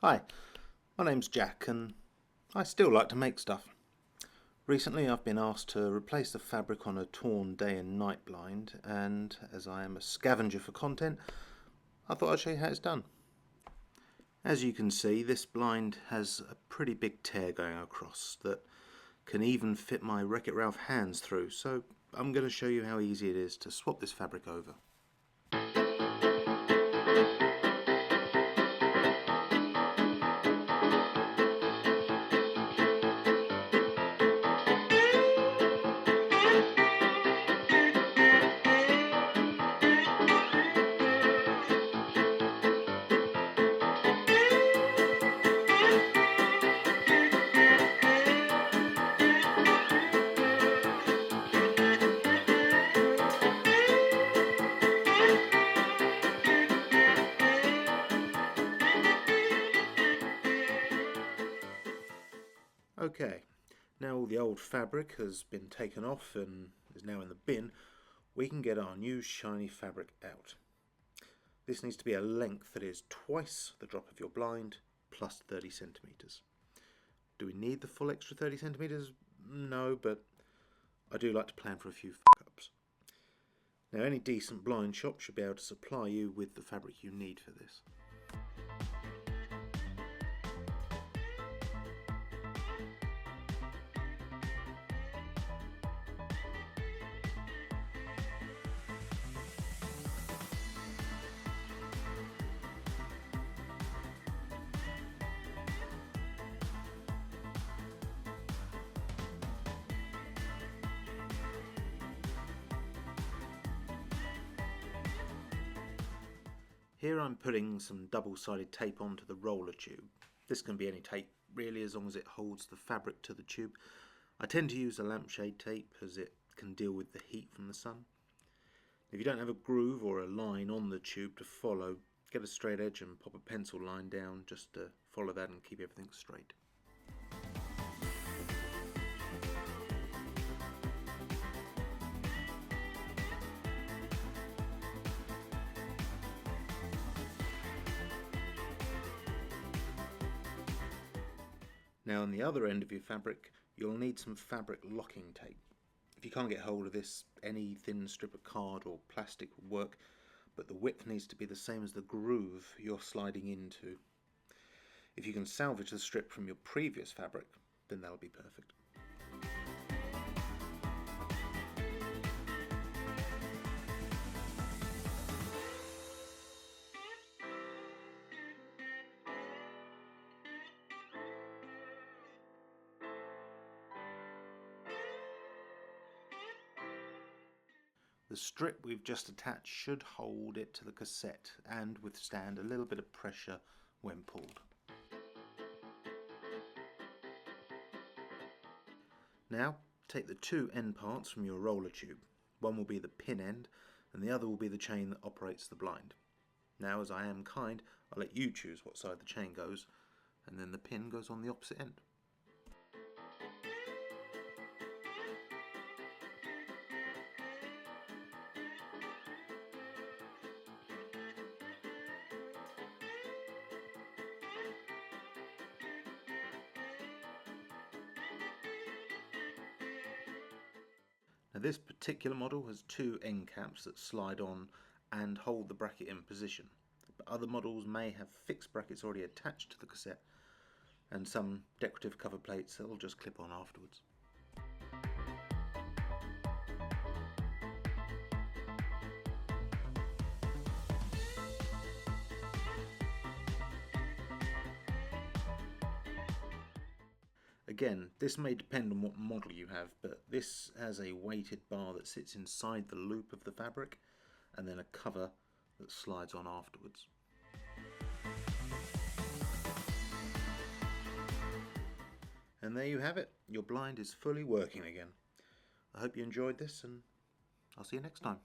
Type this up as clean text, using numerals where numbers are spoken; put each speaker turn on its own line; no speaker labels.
Hi, my name's Jack and I still like to make stuff. Recently I've been asked to replace the fabric on a torn day and night blind, and as I am a scavenger for content, I thought I'd show you how it's done. As you can see, this blind has a pretty big tear going across that can even fit my Wreck-It Ralph hands through, so I'm going to show you how easy it is to swap this fabric over. Okay, now all the old fabric has been taken off and is now in the bin, we can get our new shiny fabric out. This needs to be a length that is twice the drop of your blind plus 30 centimetres. Do we need the full extra 30 centimetres? No, but I do like to plan for a few fuck-ups. Now any decent blind shop should be able to supply you with the fabric you need for this. Here I'm putting some double-sided tape onto the roller tube. This can be any tape really, as long as it holds the fabric to the tube. I tend to use a lampshade tape as it can deal with the heat from the sun. If you don't have a groove or a line on the tube to follow, get a straight edge and pop a pencil line down just to follow that and keep everything straight. Now on the other end of your fabric, you'll need some fabric locking tape. If you can't get hold of this, any thin strip of card or plastic will work, but the width needs to be the same as the groove you're sliding into. If you can salvage the strip from your previous fabric, then that'll be perfect. The strip we've just attached should hold it to the cassette and withstand a little bit of pressure when pulled. Now take the two end parts from your roller tube. One will be the pin end and the other will be the chain that operates the blind. Now, as I am kind, I'll let you choose what side the chain goes, and then the pin goes on the opposite end. Now this particular model has two end caps that slide on and hold the bracket in position, but other models may have fixed brackets already attached to the cassette, and some decorative cover plates that will just clip on afterwards. Again, this may depend on what model you have, but this has a weighted bar that sits inside the loop of the fabric and then a cover that slides on afterwards. And there you have it, your blind is fully working again. I hope you enjoyed this and I'll see you next time.